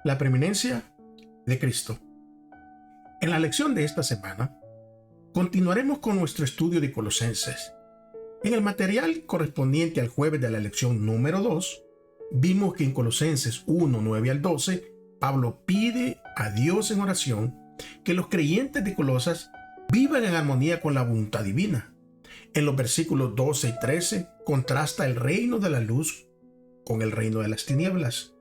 La preeminencia de Cristo. En la lección de esta semana, continuaremos con nuestro estudio de Colosenses. En el material correspondiente al jueves de la lección número 2, vimos que en Colosenses 1, 9 al 12, Pablo pide a Dios en oración que los creyentes de Colosas vivan en armonía con la voluntad divina. En los versículos 12 y 13 contrasta el reino de la luz con el reino de las tinieblas.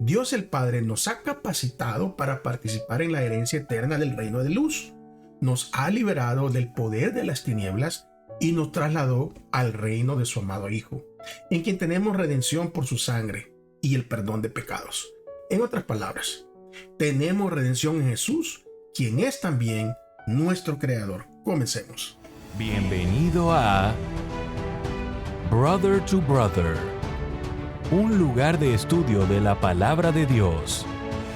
Dios el Padre nos ha capacitado para participar en la herencia eterna del reino de luz. Nos ha liberado del poder de las tinieblas y nos trasladó al reino de su amado Hijo, en quien tenemos redención por su sangre y el perdón de pecados. En otras palabras, tenemos redención en Jesús, quien es también nuestro Creador. Comencemos. Bienvenido a Brother to Brother, un lugar de estudio de la palabra de Dios,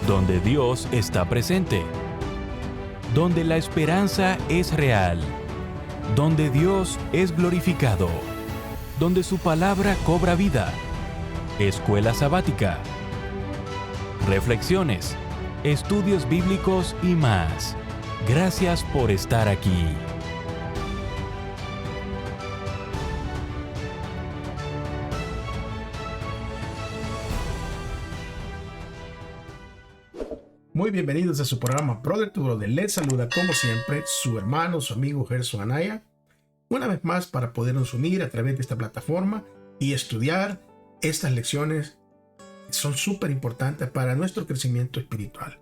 donde Dios está presente, donde la esperanza es real, donde Dios es glorificado, donde su palabra cobra vida. Escuela sabática, reflexiones, estudios bíblicos y más. Gracias por estar aquí. Muy bienvenidos a su programa Brother to Brother. Les saluda como siempre su hermano, su amigo Gerson Anaya, una vez más para podernos unir a través de esta plataforma y estudiar estas lecciones que son súper importantes para nuestro crecimiento espiritual.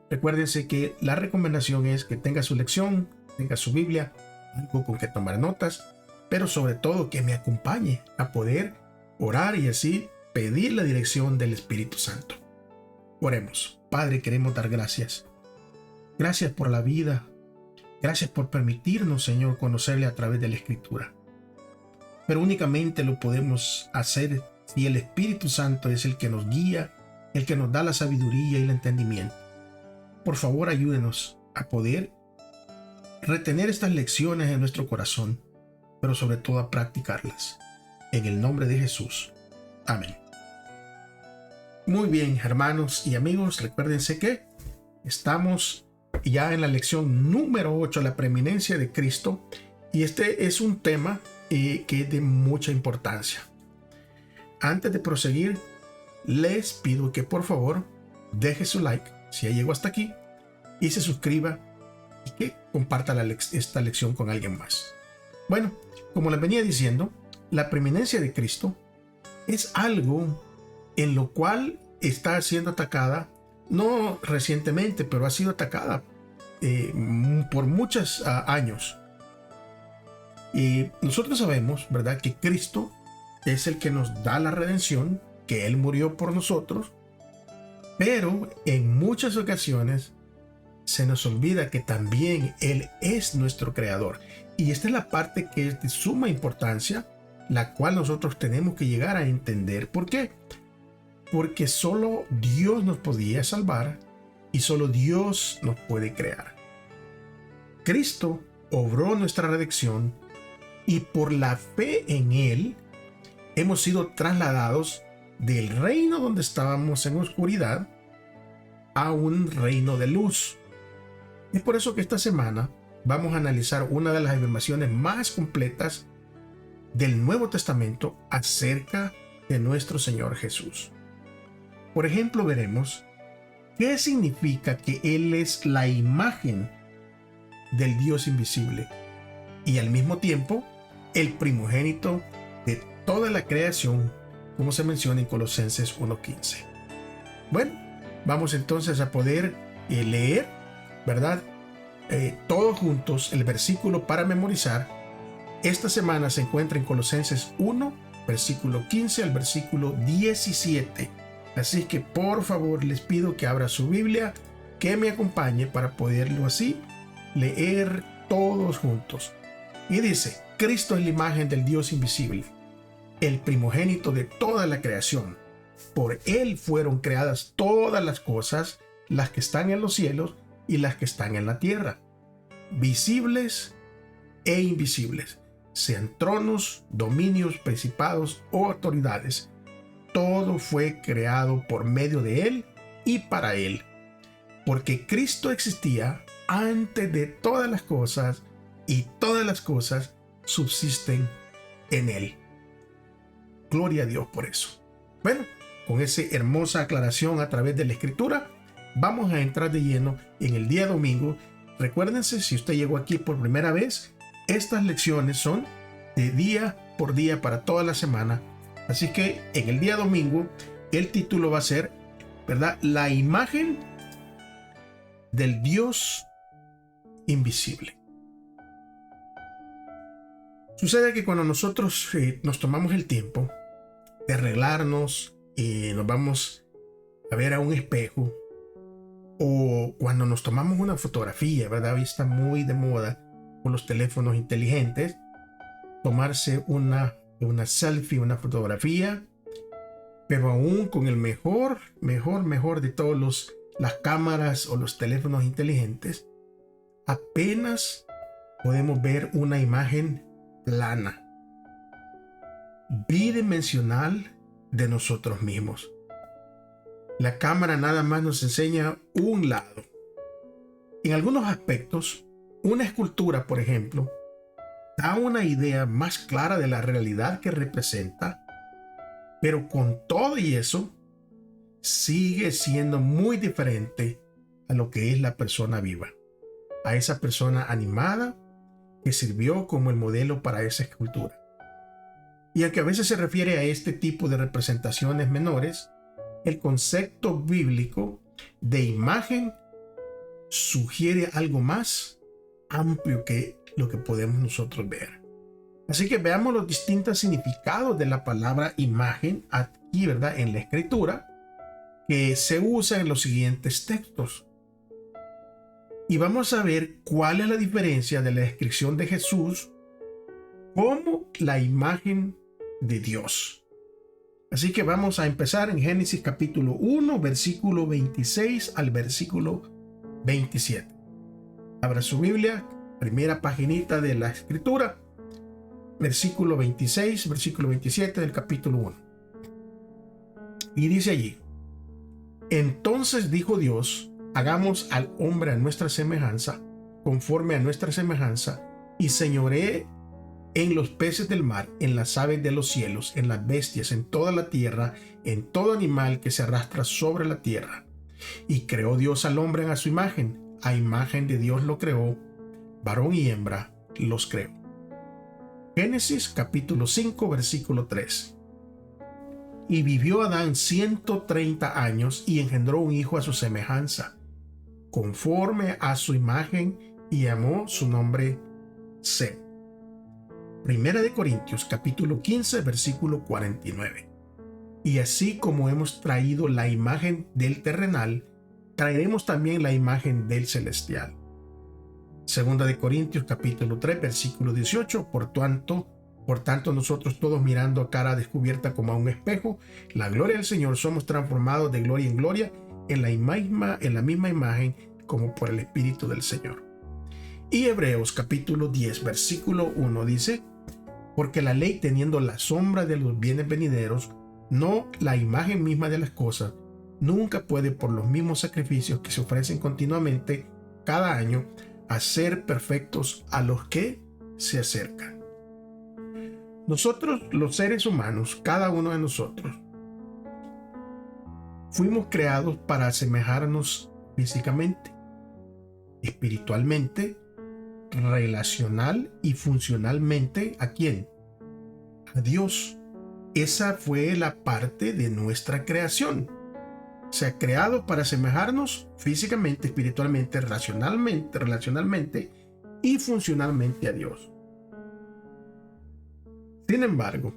Recuérdense que la recomendación es que tenga su lección, tenga su Biblia, algo con que tomar notas, pero sobre todo que me acompañe a poder orar y así pedir la dirección del Espíritu Santo. Oremos. Padre, queremos dar gracias. Gracias por la vida. Gracias por permitirnos, Señor, conocerle a través de la Escritura. Pero únicamente lo podemos hacer si el Espíritu Santo es el que nos guía, el que nos da la sabiduría y el entendimiento. Por favor, ayúdenos a poder retener estas lecciones en nuestro corazón, pero sobre todo a practicarlas. En el nombre de Jesús. Amén. Muy bien, hermanos y amigos, recuérdense que estamos ya en la lección número 8, la preeminencia de Cristo, y este es un tema que es de mucha importancia. Antes de proseguir, les pido que por favor deje su like si ya llegó hasta aquí y se suscriba y que comparta esta lección con alguien más. Bueno, como les venía diciendo, la preeminencia de Cristo es algo en lo cual está siendo atacada, no recientemente, pero ha sido atacada por muchos años. Y nosotros sabemos, ¿verdad?, que Cristo es el que nos da la redención, que Él murió por nosotros, pero en muchas ocasiones se nos olvida que también Él es nuestro Creador. Y esta es la parte que es de suma importancia, la cual nosotros tenemos que llegar a entender. ¿Por qué? Porque solo Dios nos podía salvar y solo Dios nos puede crear. Cristo obró nuestra redención y por la fe en Él hemos sido trasladados del reino donde estábamos en oscuridad a un reino de luz. Es por eso que esta semana vamos a analizar una de las afirmaciones más completas del Nuevo Testamento acerca de nuestro Señor Jesús. Por ejemplo, veremos qué significa que Él es la imagen del Dios invisible y al mismo tiempo el primogénito de toda la creación, como se menciona en Colosenses 1:15. Bueno, vamos entonces a poder leer, ¿verdad? Todos juntos el versículo para memorizar. Esta semana se encuentra en Colosenses 1, versículo 15 al versículo 17. Así que por favor les pido que abra su Biblia, que me acompañe para poderlo así leer todos juntos. Y dice: Cristo es la imagen del Dios invisible, el primogénito de toda la creación. Por Él fueron creadas todas las cosas, las que están en los cielos y las que están en la tierra, visibles e invisibles, sean tronos, dominios, principados o autoridades. Todo fue creado por medio de Él y para Él, porque Cristo existía antes de todas las cosas y todas las cosas subsisten en Él. Gloria a Dios por eso. Bueno, con esa hermosa aclaración a través de la Escritura, vamos a entrar de lleno en el día domingo. Recuérdense, si usted llegó aquí por primera vez, estas lecciones son de día por día para toda la semana. Así que en el día domingo, el título va a ser, ¿verdad?, la imagen del Dios invisible. Sucede que cuando nosotros nos tomamos el tiempo de arreglarnos y nos vamos a ver a un espejo, o cuando nos tomamos una fotografía, ¿verdad? Hoy está muy de moda con los teléfonos inteligentes, tomarse una selfie, una fotografía, pero aún con el mejor de todos las cámaras o los teléfonos inteligentes, apenas podemos ver una imagen plana, bidimensional de nosotros mismos. La cámara nada más nos enseña un lado. En algunos aspectos, una escultura, por ejemplo, da una idea más clara de la realidad que representa, pero con todo y eso, sigue siendo muy diferente a lo que es la persona viva, a esa persona animada que sirvió como el modelo para esa escultura. Y aunque a veces se refiere a este tipo de representaciones menores, el concepto bíblico de imagen sugiere algo más amplio que lo que podemos nosotros ver. Así que veamos los distintos significados de la palabra imagen aquí, ¿verdad?, en la Escritura, que se usa en los siguientes textos. Y vamos a ver cuál es la diferencia de la descripción de Jesús como la imagen de Dios. Así que vamos a empezar en Génesis capítulo 1, versículo 26 al versículo 27. Abra su Biblia, primera paginita de la Escritura, versículo 26, versículo 27 del capítulo 1. Y dice allí: Entonces dijo Dios, hagamos al hombre a nuestra semejanza, conforme a nuestra semejanza, y señoree en los peces del mar, en las aves de los cielos, en las bestias, en toda la tierra, en todo animal que se arrastra sobre la tierra. Y creó Dios al hombre a su imagen, a imagen de Dios lo creó, varón y hembra los creó. Génesis capítulo 5, versículo 3. Y vivió Adán 130 años y engendró un hijo a su semejanza, conforme a su imagen, y llamó su nombre Sem. Primera de Corintios capítulo 15, versículo 49. Y así como hemos traído la imagen del terrenal, traeremos también la imagen del celestial. Segunda de Corintios capítulo 3, versículo 18. Por tanto nosotros todos, mirando a cara descubierta como a un espejo la gloria del Señor, somos transformados de gloria en gloria en la misma imagen, como por el Espíritu del Señor. Y Hebreos capítulo 10, versículo 1 dice: Porque la ley, teniendo la sombra de los bienes venideros, no la imagen misma de las cosas, nunca puede, por los mismos sacrificios que se ofrecen continuamente cada año, hacer perfectos a los que se acercan. Nosotros, los seres humanos, cada uno de nosotros, fuimos creados para asemejarnos físicamente, espiritualmente, relacional y funcionalmente. ¿A quién? A Dios. Esa fue la parte de nuestra creación. Se ha creado para asemejarnos físicamente, espiritualmente, relacionalmente y funcionalmente a Dios. Sin embargo,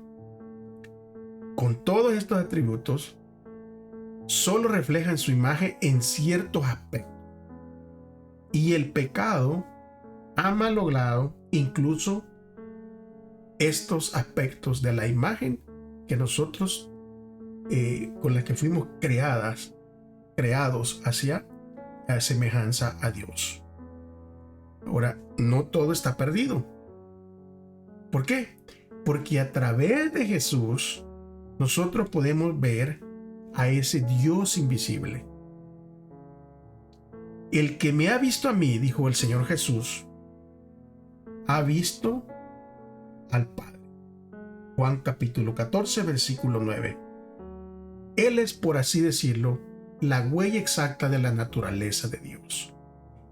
con todos estos atributos, solo reflejan su imagen en ciertos aspectos. Y el pecado ha malogrado incluso estos aspectos de la imagen que nosotros, con la que fuimos creados hacia la semejanza a Dios. Ahora, no todo está perdido. ¿Por qué? Porque a través de Jesús nosotros podemos ver a ese Dios invisible, El que me ha visto a mí, dijo el Señor Jesús, ha visto al Padre. Juan capítulo 14, versículo 9. Él es, por así decirlo, la huella exacta de la naturaleza de Dios.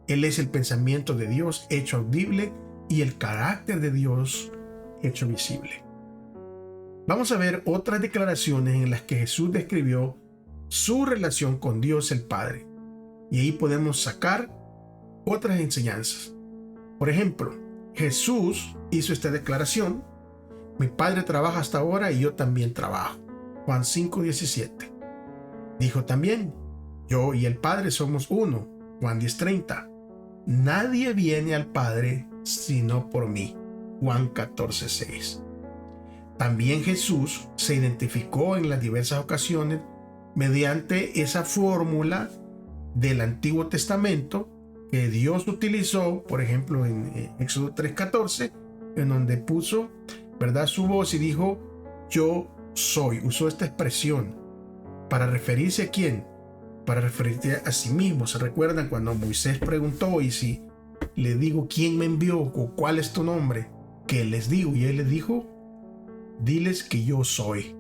Él es el pensamiento de Dios hecho audible y el carácter de Dios hecho visible. Vamos a ver otras declaraciones en las que Jesús describió su relación con Dios el Padre. Y ahí podemos sacar otras enseñanzas. Por ejemplo, Jesús hizo esta declaración: mi Padre trabaja hasta ahora y yo también trabajo. Juan 5:17. Dijo también: yo y el Padre somos uno. Juan 10:30. Nadie viene al Padre sino por mí. Juan 14:6. También Jesús se identificó en las diversas ocasiones mediante esa fórmula del Antiguo Testamento que Dios utilizó, por ejemplo en Éxodo 3:14, en donde puso, ¿verdad?, su voz y dijo: yo soy. Usó esta expresión para referirse a quién, para referirse a sí mismo. ¿Se recuerdan cuando Moisés preguntó: y si le digo quién me envió o cuál es tu nombre, qué les digo? Y él les dijo: diles que yo soy.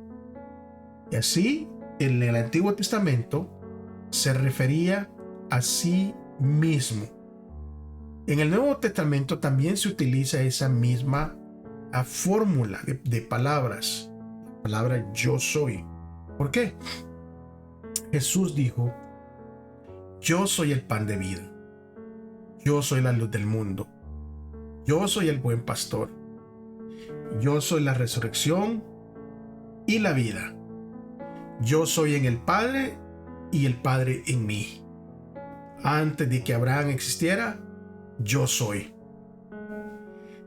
Y así en el Antiguo Testamento se refería a sí mismo. En el Nuevo Testamento también se utiliza esa misma fórmula de palabras, la palabra yo soy. ¿Por qué? Jesús dijo: yo soy el pan de vida, yo soy la luz del mundo, yo soy el buen pastor, yo soy la resurrección y la vida, yo soy en el Padre y el Padre en mí. Antes de que Abraham existiera, yo soy.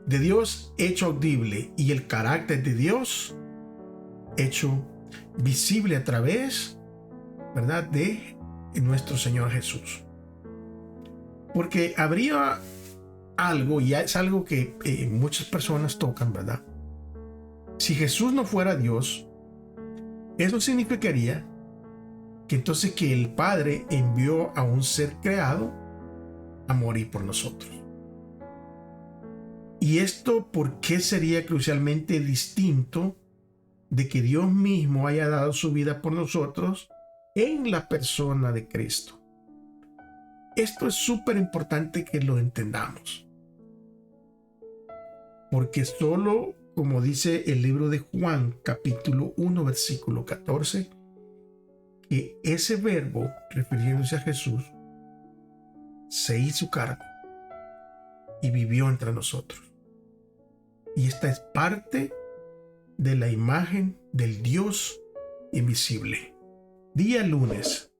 De Dios hecho audible y el carácter de Dios hecho visible a través, ¿verdad?, de nuestro Señor Jesús. Porque habría algo, y es algo que muchas personas tocan, ¿verdad? Si Jesús no fuera Dios, eso significaría que entonces que el Padre envió a un ser creado a morir por nosotros. ¿Y esto por qué sería crucialmente distinto de que Dios mismo haya dado su vida por nosotros en la persona de Cristo? Esto es súper importante que lo entendamos, porque solo, como dice el libro de Juan capítulo 1 versículo 14, que ese verbo, refiriéndose a Jesús, se hizo carne y vivió entre nosotros. Y esta es parte de la imagen del Dios invisible. Día lunes,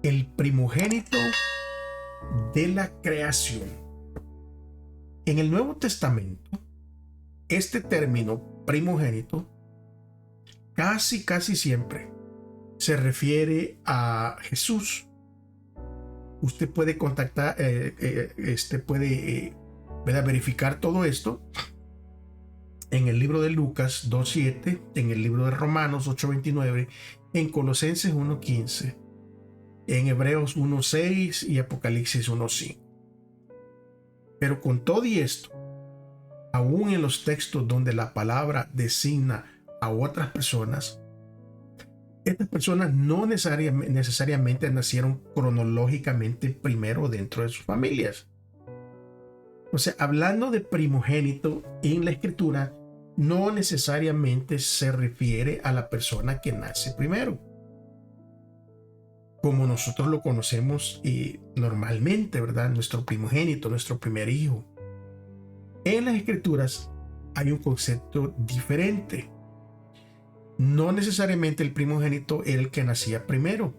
el primogénito de la creación. En el Nuevo Testamento, este término primogénito casi siempre se refiere a Jesús. Usted puede contactar, puede verificar todo esto en el libro de Lucas 2:7, en el libro de Romanos 8:29, en Colosenses 1:15, en Hebreos 1:6 y Apocalipsis 1:5. Pero con todo y esto, aún en los textos donde la palabra designa a otras personas, estas personas no necesariamente nacieron cronológicamente primero dentro de sus familias. O sea, hablando de primogénito en la Escritura, no necesariamente se refiere a la persona que nace primero, como nosotros lo conocemos normalmente, ¿verdad? Nuestro primogénito, nuestro primer hijo. En las Escrituras hay un concepto diferente. No necesariamente el primogénito era el que nacía primero.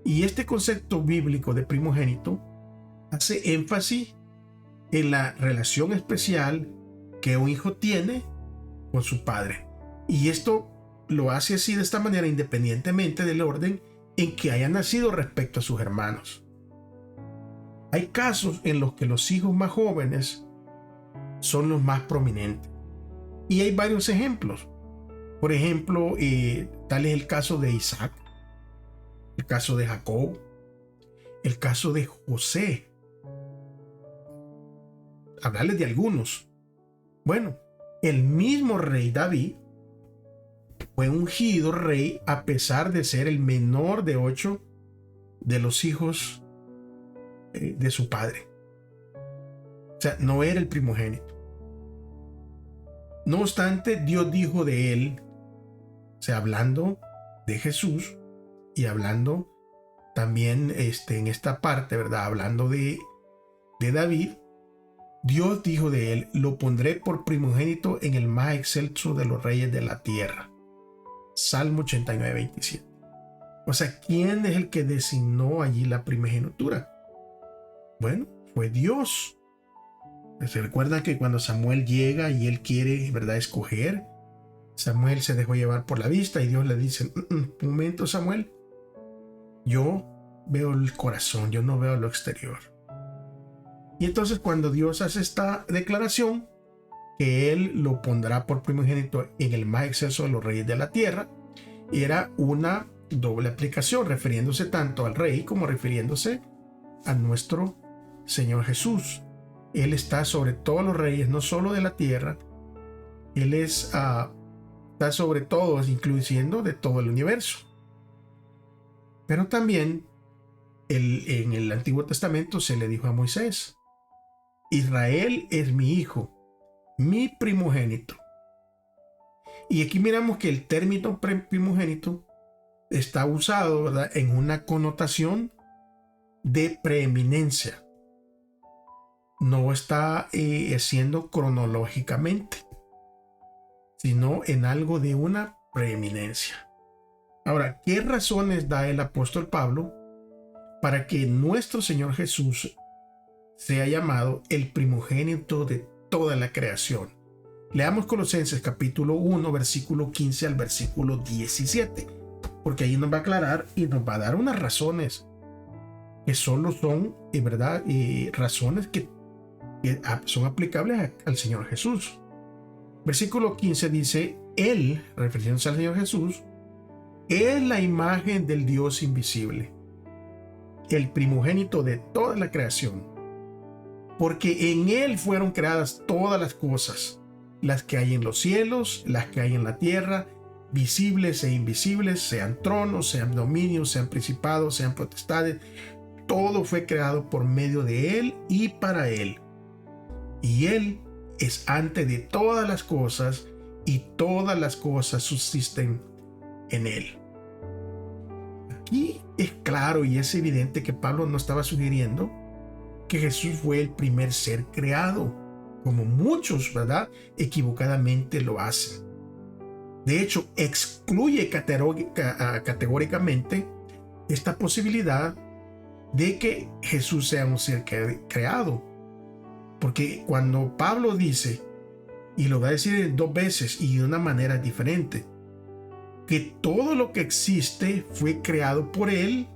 Y este concepto bíblico de primogénito hace énfasis en la relación especial que un hijo tiene con su padre. Y esto lo hace así, de esta manera, independientemente del orden en que haya nacido respecto a sus hermanos. Hay casos en los que los hijos más jóvenes son los más prominentes. Y hay varios ejemplos. Por ejemplo, tal es el caso de Isaac, el caso de Jacob, el caso de José. Hablarles de algunos. Bueno, el mismo rey David fue ungido rey a pesar de ser el menor de 8 de los hijos de su padre. O sea, no era el primogénito. No obstante, Dios dijo de él, o sea, hablando de Jesús y hablando también en esta parte, ¿verdad? Hablando de David, Dios dijo de él, lo pondré por primogénito en el más excelso de los reyes de la tierra. Salmo 89, 27. O sea, ¿quién es el que designó allí la primogenitura? Bueno, fue Dios. ¿Se recuerdan que cuando Samuel llega y él quiere, ¿verdad?, escoger? Samuel se dejó llevar por la vista y Dios le dice, un momento, Samuel, yo veo el corazón, yo no veo lo exterior. Y entonces cuando Dios hace esta declaración, que él lo pondrá por primogénito en el más excelso de los reyes de la tierra, era una doble aplicación, refiriéndose tanto al rey como refiriéndose a nuestro Señor Jesús. Él está sobre todos los reyes, no solo de la tierra, él está sobre todos, incluyendo de todo el universo. Pero también en el Antiguo Testamento se le dijo a Moisés, Israel es mi hijo, mi primogénito. Y aquí miramos que el término primogénito está usado, ¿verdad?, en una connotación de preeminencia. No está siendo cronológicamente, sino en algo de una preeminencia. Ahora, ¿qué razones da el apóstol Pablo para que nuestro Señor Jesús sea llamado el primogénito de toda la creación? Leamos Colosenses capítulo 1, versículo 15 al versículo 17, porque ahí nos va a aclarar y nos va a dar unas razones que solo son, ¿verdad?, razones que son aplicables al Señor Jesús. Versículo 15 dice, Él, refiriéndose al Señor Jesús, es la imagen del Dios invisible, el primogénito de toda la creación, porque en Él fueron creadas todas las cosas, las que hay en los cielos, las que hay en la tierra, visibles e invisibles, sean tronos, sean dominios, sean principados, sean potestades. Todo fue creado por medio de Él y para Él. Y Él es antes de todas las cosas, y todas las cosas subsisten en Él. Aquí es claro y es evidente que Pablo no estaba sugiriendo que Jesús fue el primer ser creado, como muchos, ¿verdad?, equivocadamente lo hacen. De hecho, excluye categóricamente esta posibilidad de que Jesús sea un ser creado. Porque cuando Pablo dice, y lo va a decir 2 veces y de una manera diferente, que todo lo que existe fue creado por Él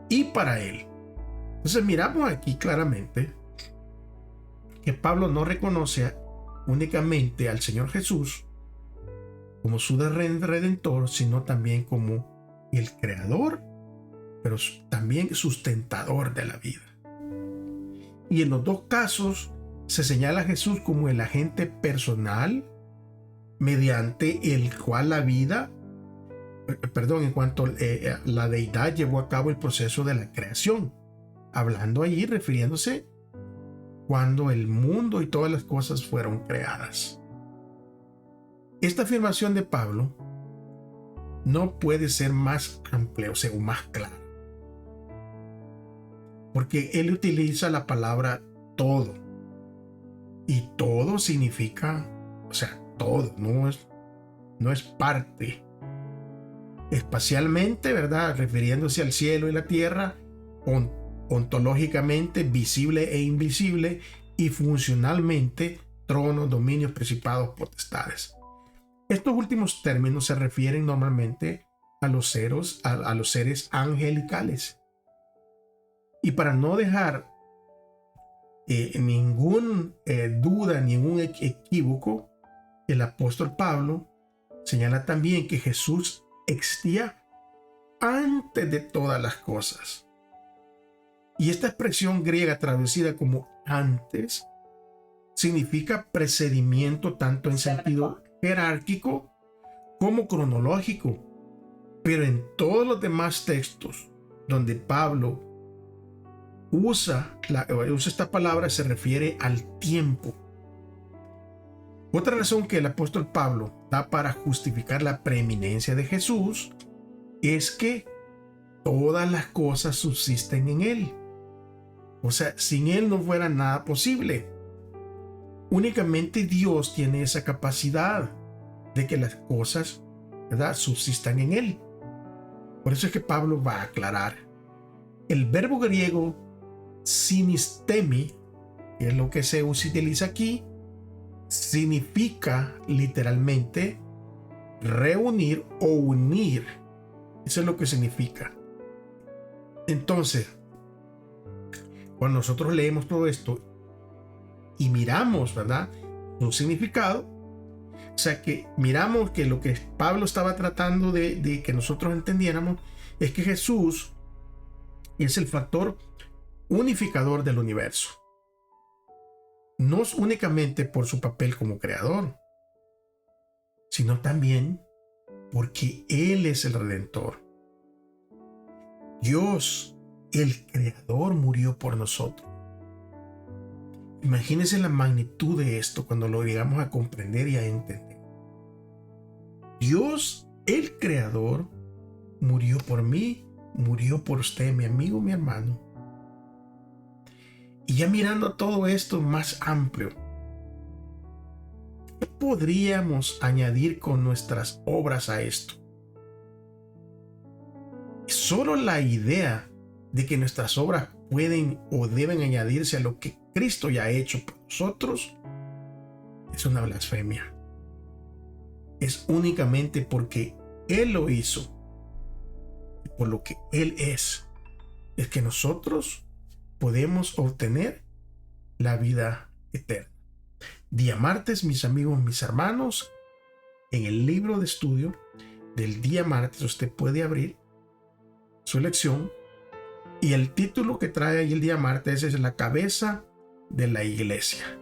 y para Él. Entonces miramos aquí claramente que Pablo no reconoce únicamente al Señor Jesús como su redentor, sino también como el creador, pero también sustentador de la vida. Y en los 2 casos se señala a Jesús como el agente personal mediante el cual en cuanto la deidad llevó a cabo el proceso de la creación, hablando allí refiriéndose cuando el mundo y todas las cosas fueron creadas. Esta afirmación de Pablo no puede ser más amplia, o sea, más clara, porque él utiliza la palabra todo, y todo significa, o sea, todo, no es parte. Espacialmente, ¿verdad?, refiriéndose al cielo y la tierra, ontológicamente, visible e invisible, y funcionalmente, tronos, dominios, principados, potestades. Estos últimos términos se refieren normalmente a los seres angelicales. Y para no dejar ninguna duda, ningún equívoco, el apóstol Pablo señala también que Jesús existía antes de todas las cosas. Y esta expresión griega traducida como antes significa precedimiento tanto en sentido jerárquico como cronológico. Pero en todos los demás textos donde Pablo usa esta palabra se refiere al tiempo. Otra razón que el apóstol Pablo da para justificar la preeminencia de Jesús es que todas las cosas subsisten en Él. O sea, sin Él no fuera nada posible. Únicamente Dios tiene esa capacidad de que las cosas, ¿verdad?, subsistan en Él. Por eso es que Pablo va a aclarar. El verbo griego sinistemi, que es lo que se utiliza aquí, significa literalmente reunir o unir. Eso es lo que significa. Entonces, cuando nosotros leemos todo esto y miramos, ¿verdad?, su significado, o sea que miramos que lo que Pablo estaba tratando de que nosotros entendiéramos es que Jesús es el factor unificador del universo. No únicamente por su papel como creador, sino también porque Él es el Redentor. Dios, el Creador, murió por nosotros. Imagínense la magnitud de esto cuando lo llegamos a comprender y a entender. Dios, el Creador, murió por mí, murió por usted, mi amigo, mi hermano. Y ya mirando todo esto más amplio, ¿qué podríamos añadir con nuestras obras a esto? Solo la idea de que nuestras obras pueden o deben añadirse a lo que Cristo ya ha hecho por nosotros es una blasfemia. Es únicamente porque Él lo hizo, por lo que Él es que nosotros podemos obtener la vida eterna. Día martes, mis amigos, mis hermanos, en el libro de estudio del día martes usted puede abrir su lección y el título que trae ahí el día martes es La cabeza de la iglesia.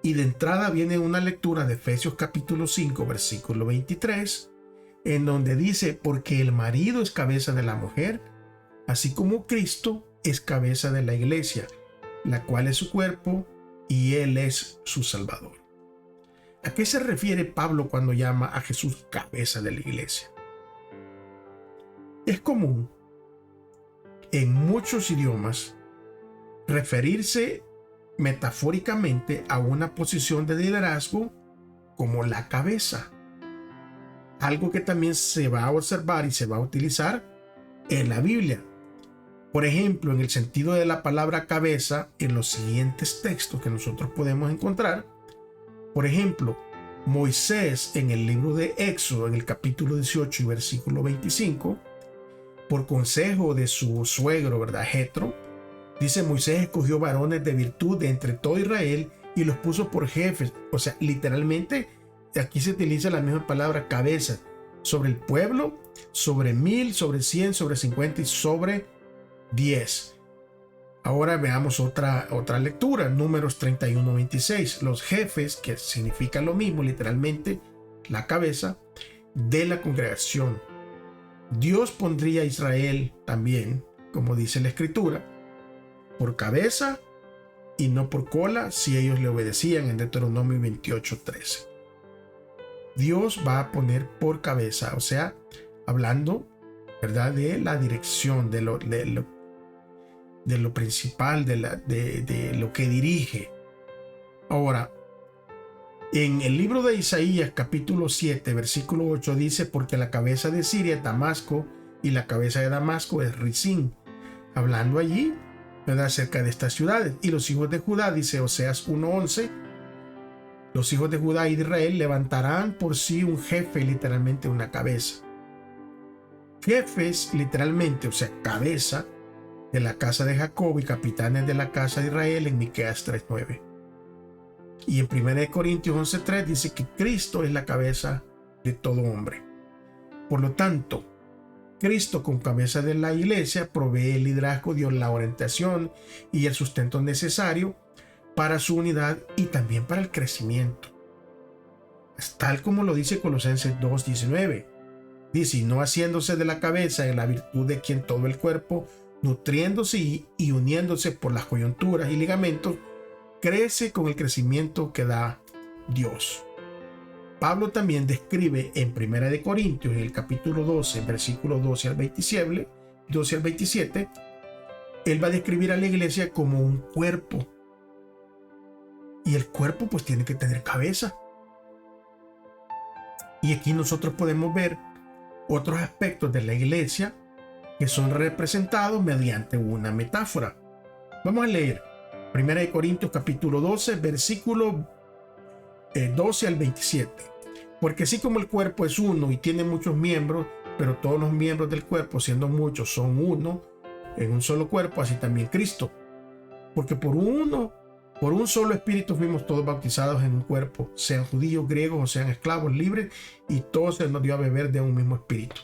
Y de entrada viene una lectura de Efesios capítulo 5, versículo 23, en donde dice: porque el marido es cabeza de la mujer, así como Cristo es cabeza de la iglesia, la cual es su cuerpo y Él es su Salvador. ¿A qué se refiere Pablo cuando llama a Jesús cabeza de la iglesia? Es común en muchos idiomas referirse metafóricamente a una posición de liderazgo como la cabeza, algo que también se va a observar y se va a utilizar en la Biblia. Por ejemplo, en el sentido de la palabra cabeza, en los siguientes textos que nosotros podemos encontrar, por ejemplo, Moisés en el libro de Éxodo, en el capítulo 18 y versículo 25, por consejo de su suegro, ¿verdad?, Jetro, dice: Moisés escogió varones de virtud de entre todo Israel y los puso por jefes. O sea, literalmente aquí se utiliza la misma palabra cabeza, sobre el pueblo, sobre 1000, sobre 100, sobre 50 y sobre 10. Ahora veamos otra lectura, Números 31-26. Los jefes, que significa lo mismo, literalmente la cabeza de la congregación. Dios pondría a Israel también, como dice la Escritura, por cabeza y no por cola, si ellos le obedecían, en Deuteronomio 28:13. Dios va a poner por cabeza, o sea, hablando, ¿verdad?, de la dirección, de lo principal, de lo que dirige. Ahora, en el libro de Isaías, capítulo 7, versículo 8, dice: porque la cabeza de Siria es Damasco y la cabeza de Damasco es Rizín. Hablando allí, ¿verdad?, acerca de estas ciudades. Y los hijos de Judá, dice Oseas 1:11, los hijos de Judá y de Israel levantarán por sí un jefe, literalmente una cabeza. Jefes, literalmente, o sea, cabeza de la casa de Jacob y capitanes de la casa de Israel, en Miqueas 3:9. Y en 1 Corintios 11:3 dice que Cristo es la cabeza de todo hombre. Por lo tanto, Cristo, como cabeza de la iglesia, provee el liderazgo, dio la orientación y el sustento necesario para su unidad y también para el crecimiento. Tal como lo dice Colosenses 2:19. Dice, y no haciéndose de la cabeza en la virtud de quien todo el cuerpo, nutriéndose y uniéndose por las coyunturas y ligamentos, crece con el crecimiento que da Dios. Pablo también describe en 1 Corintios, en el capítulo 12, versículos 12 al 27, él va a describir a la iglesia como un cuerpo. Y el cuerpo pues tiene que tener cabeza. Y aquí nosotros podemos ver otros aspectos de la iglesia que son representados mediante una metáfora. Vamos a leer 1 Corintios capítulo 12, versículo 12 al 27. Porque así como el cuerpo es uno y tiene muchos miembros, pero todos los miembros del cuerpo, siendo muchos, son uno en un solo cuerpo, así también Cristo. Porque por un solo espíritu fuimos todos bautizados en un cuerpo, sean judíos, griegos o sean esclavos, libres, y todos se nos dio a beber de un mismo espíritu.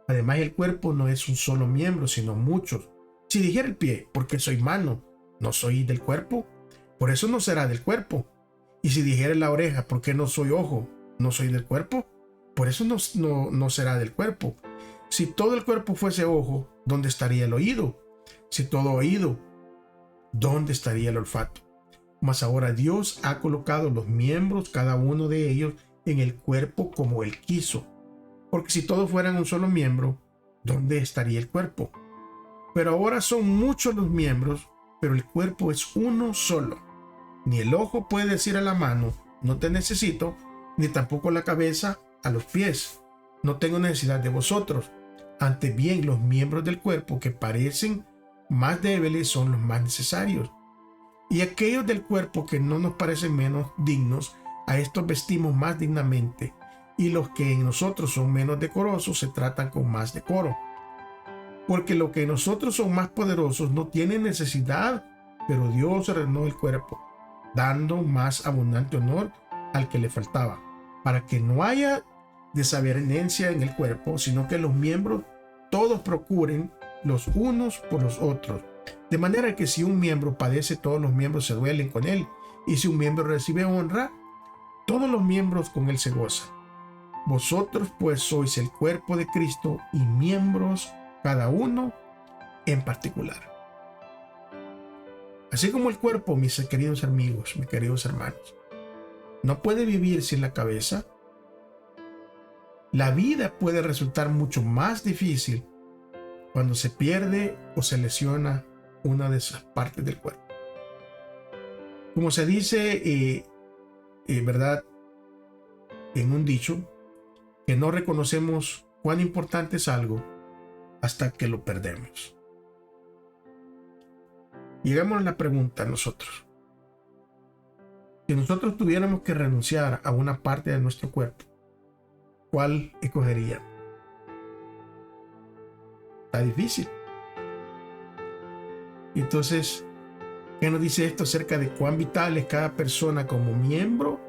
Además, el cuerpo no es un solo miembro, sino muchos. Si dijera el pie, porque soy mano, no soy del cuerpo, por eso no será del cuerpo. Y si dijera la oreja, porque no soy ojo, no soy del cuerpo, por eso no será del cuerpo. Si todo el cuerpo fuese ojo, ¿dónde estaría el oído? Si todo oído, ¿dónde estaría el olfato? Mas ahora Dios ha colocado los miembros, cada uno de ellos, en el cuerpo como Él quiso. Porque si todos fueran un solo miembro, ¿dónde estaría el cuerpo? Pero ahora son muchos los miembros, pero el cuerpo es uno solo. Ni el ojo puede decir a la mano, no te necesito, ni tampoco la cabeza a los pies, no tengo necesidad de vosotros. Antes bien, los miembros del cuerpo que parecen más débiles son los más necesarios. Y aquellos del cuerpo que no nos parecen menos dignos, a estos vestimos más dignamente, y los que en nosotros son menos decorosos se tratan con más decoro. Porque los que en nosotros son más poderosos no tienen necesidad, pero Dios ordenó el cuerpo, dando más abundante honor al que le faltaba, para que no haya desavenencia en el cuerpo, sino que los miembros todos procuren los unos por los otros. De manera que si un miembro padece, todos los miembros se duelen con él, y si un miembro recibe honra, todos los miembros con él se gozan. Vosotros pues sois el cuerpo de Cristo y miembros cada uno en particular. Así como el cuerpo, mis queridos amigos, mis queridos hermanos, no puede vivir sin la cabeza, la vida puede resultar mucho más difícil cuando se pierde o se lesiona una de esas partes del cuerpo. Como se dice, ¿verdad?, en un dicho, que no reconocemos cuán importante es algo hasta que lo perdemos. Llegamos a la pregunta nosotros. Si nosotros tuviéramos que renunciar a una parte de nuestro cuerpo, ¿cuál escogeríamos? Está difícil. Entonces, ¿qué nos dice esto acerca de cuán vital es cada persona como miembro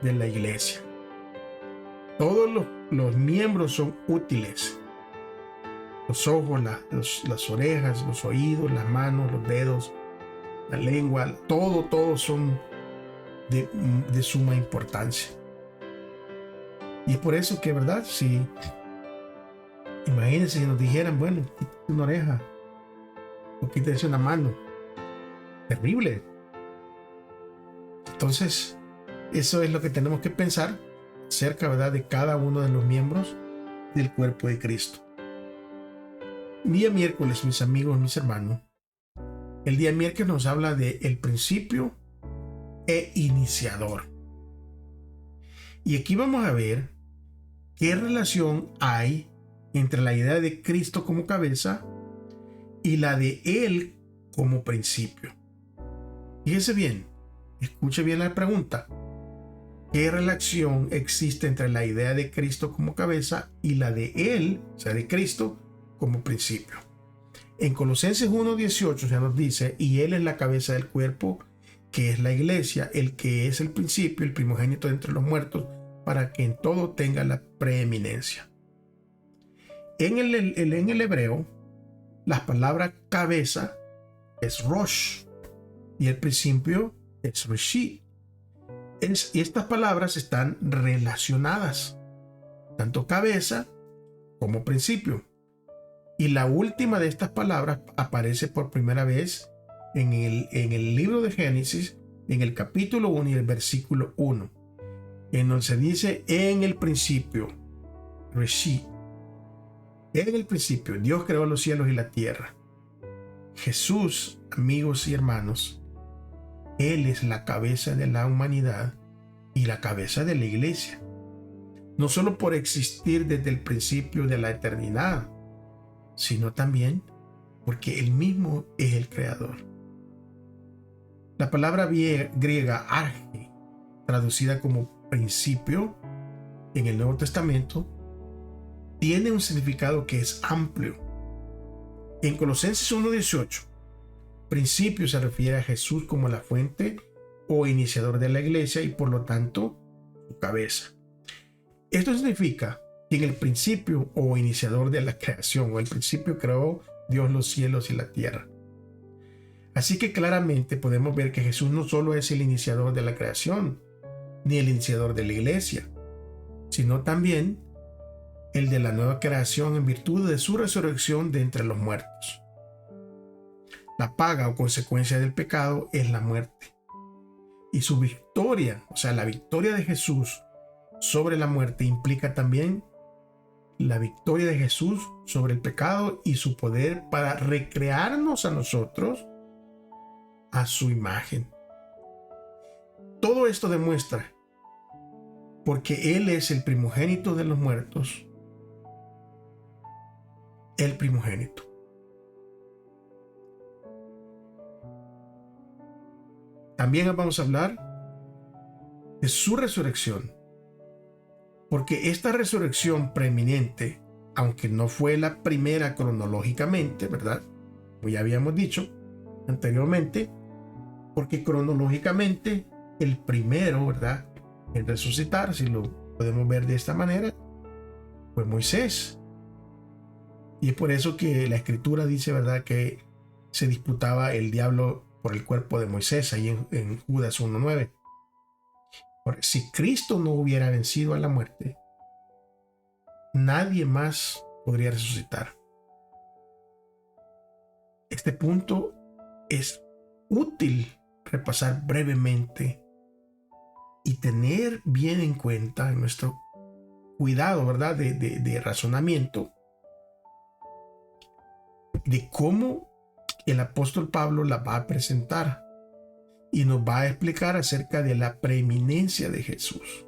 de la iglesia? Todos los miembros son útiles. Los ojos, las orejas, los oídos, las manos, los dedos, la lengua, todos son de suma importancia. Y es por eso que, ¿verdad? Si imagínense si nos dijeran, bueno, quítate una oreja o quítate una mano. Terrible. Entonces, eso es lo que tenemos que pensar acerca, ¿verdad?, de cada uno de los miembros del cuerpo de Cristo. Día miércoles, mis amigos, mis hermanos, el día miércoles nos habla de el principio e iniciador. Y aquí vamos a ver qué relación hay entre la idea de Cristo como cabeza y la de Él como principio. Fíjese bien, escuche bien la pregunta. ¿Qué relación existe entre la idea de Cristo como cabeza y la de Él, o sea, de Cristo, como principio? En Colosenses 1:18 se nos dice, y Él es la cabeza del cuerpo, que es la iglesia, el que es el principio, el primogénito de entre los muertos, para que en todo tenga la preeminencia. En el hebreo, la palabra cabeza es Rosh y el principio es Reshit. Y estas palabras están relacionadas, tanto cabeza como principio. Y la última de estas palabras aparece por primera vez en el libro de Génesis, en el capítulo 1 y el versículo 1, en donde se dice: en el principio, Reshit. En el principio, Dios creó los cielos y la tierra. Jesús, amigos y hermanos, Él es la cabeza de la humanidad y la cabeza de la iglesia. No solo por existir desde el principio de la eternidad, sino también porque Él mismo es el creador. La palabra griega arge, traducida como principio en el Nuevo Testamento, tiene un significado que es amplio. En Colosenses 1:18, principio se refiere a Jesús como la fuente o iniciador de la iglesia y por lo tanto su cabeza. Esto significa que en el principio o iniciador de la creación, o el principio creó Dios los cielos y la tierra. Así que claramente podemos ver que Jesús no solo es el iniciador de la creación, ni el iniciador de la iglesia, sino también el de la nueva creación en virtud de su resurrección de entre los muertos. La paga o consecuencia del pecado es la muerte. Y su victoria, o sea, la victoria de Jesús sobre la muerte, implica también la victoria de Jesús sobre el pecado y su poder para recrearnos a nosotros a su imagen. Todo esto demuestra, porque Él es el primogénito de los muertos, el primogénito. También vamos a hablar de su resurrección, porque esta resurrección preeminente, aunque no fue la primera cronológicamente, ¿verdad? Como ya habíamos dicho anteriormente, porque cronológicamente el primero, ¿verdad?, en resucitar, si lo podemos ver de esta manera, fue Moisés. Y es por eso que la escritura dice, ¿verdad?, que se disputaba el diablo por el cuerpo de Moisés, ahí en Judas 1:9. Si Cristo no hubiera vencido a la muerte, nadie más podría resucitar. Este punto es útil repasar brevemente y tener bien en cuenta en nuestro cuidado, ¿verdad?, de razonamiento, de cómo el apóstol Pablo la va a presentar y nos va a explicar acerca de la preeminencia de Jesús.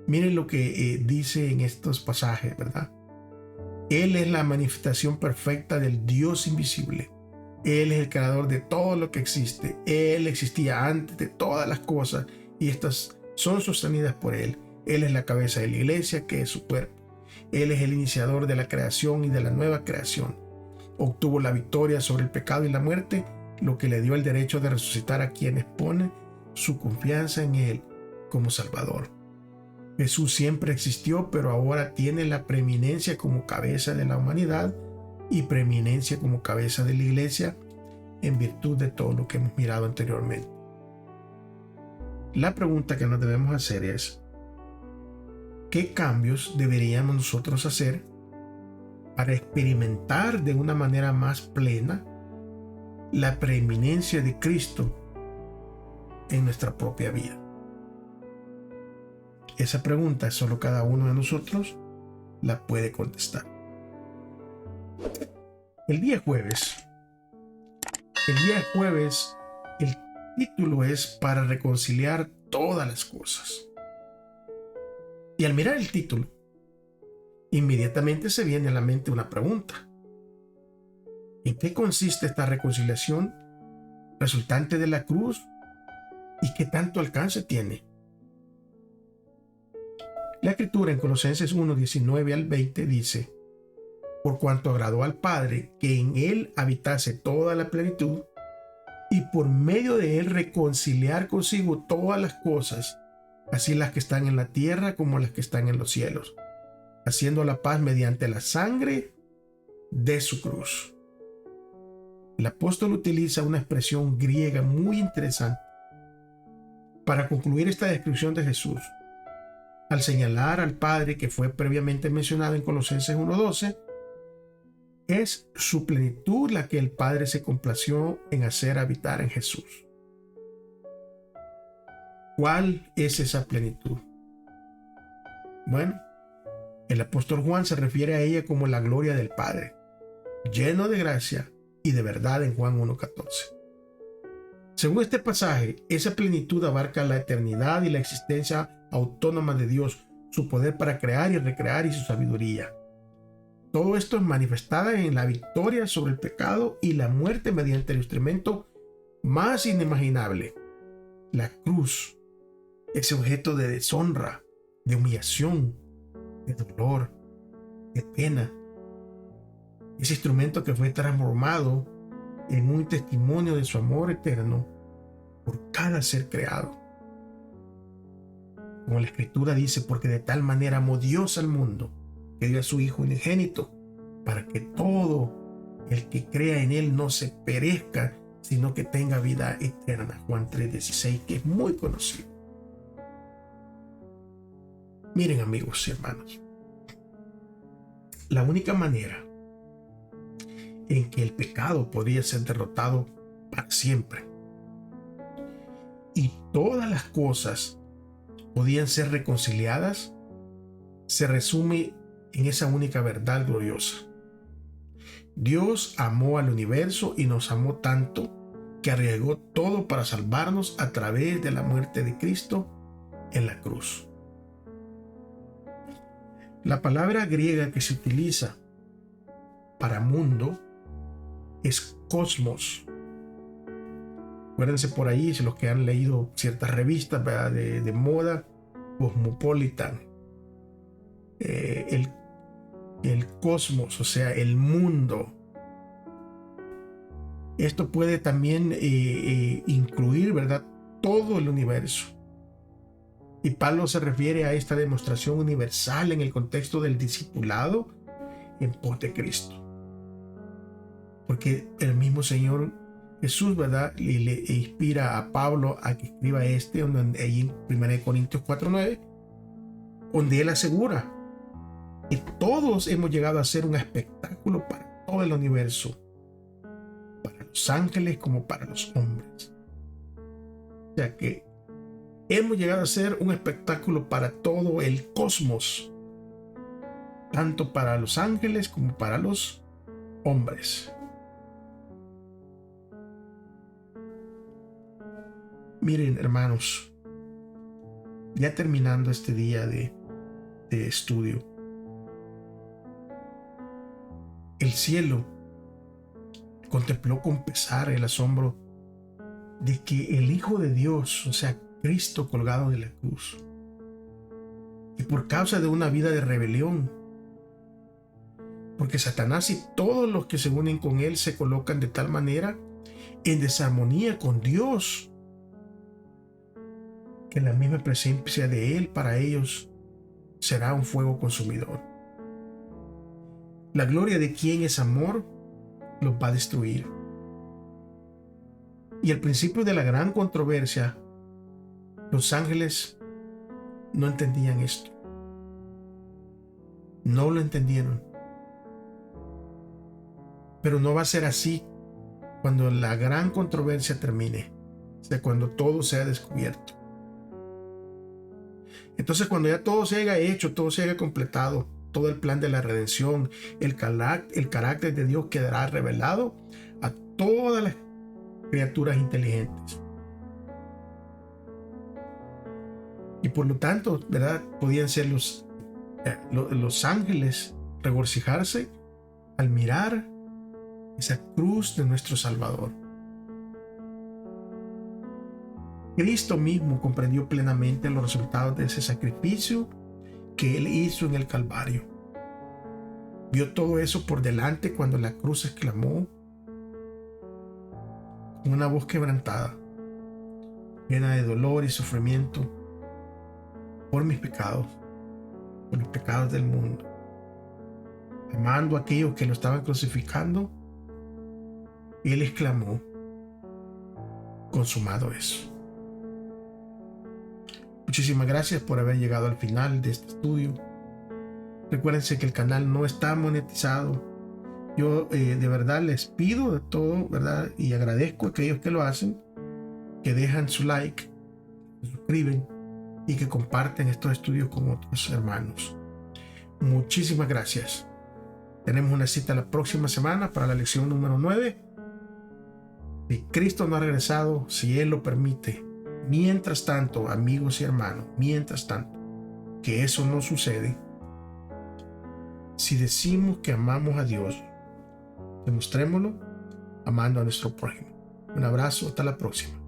Miren lo que dice en estos pasajes, ¿verdad? Él es la manifestación perfecta del Dios invisible. Él es el creador de todo lo que existe. Él existía antes de todas las cosas y estas son sostenidas por Él. Él es la cabeza de la iglesia, que es su cuerpo. Él es el iniciador de la creación y de la nueva creación. Obtuvo la victoria sobre el pecado y la muerte, lo que le dio el derecho de resucitar a quienes ponen su confianza en Él como Salvador. Jesús siempre existió, pero ahora tiene la preeminencia como cabeza de la humanidad y preeminencia como cabeza de la iglesia en virtud de todo lo que hemos mirado anteriormente. La pregunta que nos debemos hacer es: ¿qué cambios deberíamos nosotros hacer para experimentar de una manera más plena la preeminencia de Cristo en nuestra propia vida? Esa pregunta solo cada uno de nosotros la puede contestar. El día jueves, el título es Para reconciliar todas las cosas. Y al mirar el título, inmediatamente se viene a la mente una pregunta: ¿en qué consiste esta reconciliación resultante de la cruz y qué tanto alcance tiene? La escritura en Colosenses 1:19 al 20 dice: por cuanto agradó al Padre que en Él habitase toda la plenitud, y por medio de Él reconciliar consigo todas las cosas, así las que están en la tierra como las que están en los cielos, haciendo la paz mediante la sangre de su cruz. El apóstol utiliza una expresión griega muy interesante para concluir esta descripción de Jesús, al señalar al Padre que fue previamente mencionado en Colosenses 1:12. Es su plenitud la que el Padre se complació en hacer habitar en Jesús. ¿Cuál es esa plenitud? Bueno, el apóstol Juan se refiere a ella como la gloria del Padre, lleno de gracia y de verdad en Juan 1:14. Según este pasaje, esa plenitud abarca la eternidad y la existencia autónoma de Dios, su poder para crear y recrear y su sabiduría. Todo esto es manifestada en la victoria sobre el pecado y la muerte mediante el instrumento más inimaginable, la cruz, ese objeto de deshonra, de humillación, de dolor, de pena. Ese instrumento que fue transformado en un testimonio de su amor eterno por cada ser creado. Como la Escritura dice, porque de tal manera amó Dios al mundo, que dio a su Hijo unigénito, para que todo el que crea en Él no se perezca, sino que tenga vida eterna. Juan 3:16, que es muy conocido. Miren, amigos y hermanos, la única manera en que el pecado podría ser derrotado para siempre y todas las cosas podían ser reconciliadas se resume en esa única verdad gloriosa. Dios amó al universo y nos amó tanto que arriesgó todo para salvarnos a través de la muerte de Cristo en la cruz. La palabra griega que se utiliza para mundo es cosmos. Acuérdense por ahí, si los que han leído ciertas revistas, ¿verdad?, de moda, Cosmopolitan, el cosmos, o sea, el mundo. Esto puede también incluir, ¿verdad?, todo el universo. Y Pablo se refiere a esta demostración universal en el contexto del discipulado en pos de Cristo. Porque el mismo Señor Jesús, ¿verdad?, le inspira a Pablo a que escriba ahí en 1 Corintios 4:9, donde él asegura que todos hemos llegado a ser un espectáculo para todo el universo, para los ángeles como para los hombres. O sea que hemos llegado a ser un espectáculo para todo el cosmos, tanto para los ángeles como para los hombres. Miren, hermanos, ya terminando este día de estudio, el cielo contempló con pesar el asombro de que el Hijo de Dios, o sea, Cristo colgado de la cruz, y por causa de una vida de rebelión, porque Satanás y todos los que se unen con él se colocan de tal manera en desarmonía con Dios, que la misma presencia de él para ellos será un fuego consumidor. La gloria de quien es amor los va a destruir. Y al principio de la gran controversia, los ángeles no entendían esto. No lo entendieron. Pero no va a ser así cuando la gran controversia termine, o sea, cuando todo sea descubierto. Entonces, cuando ya todo se haya hecho, todo se haya completado, todo el plan de la redención, el carácter de Dios quedará revelado a todas las criaturas inteligentes. Y por lo tanto, ¿verdad?, podían ser los ángeles regocijarse al mirar esa cruz de nuestro Salvador. Cristo mismo comprendió plenamente los resultados de ese sacrificio que Él hizo en el Calvario. Vio todo eso por delante cuando la cruz exclamó con una voz quebrantada, llena de dolor y sufrimiento, por mis pecados, por los pecados del mundo. amando a aquellos que lo estaban crucificando, Él exclamó: consumado es. Muchísimas gracias por haber llegado al final de este estudio. Recuérdense que el canal no está monetizado. Yo de verdad les pido de todo, ¿verdad? Y agradezco a aquellos que lo hacen, que dejan su like, se suscriben y que comparten estos estudios con otros hermanos. Muchísimas gracias. Tenemos una cita la próxima semana para la lección número 9. Si Cristo no ha regresado, si Él lo permite. Mientras tanto, amigos y hermanos, mientras tanto que eso no sucede, si decimos que amamos a Dios, demostrémoslo amando a nuestro prójimo. Un abrazo, hasta la próxima.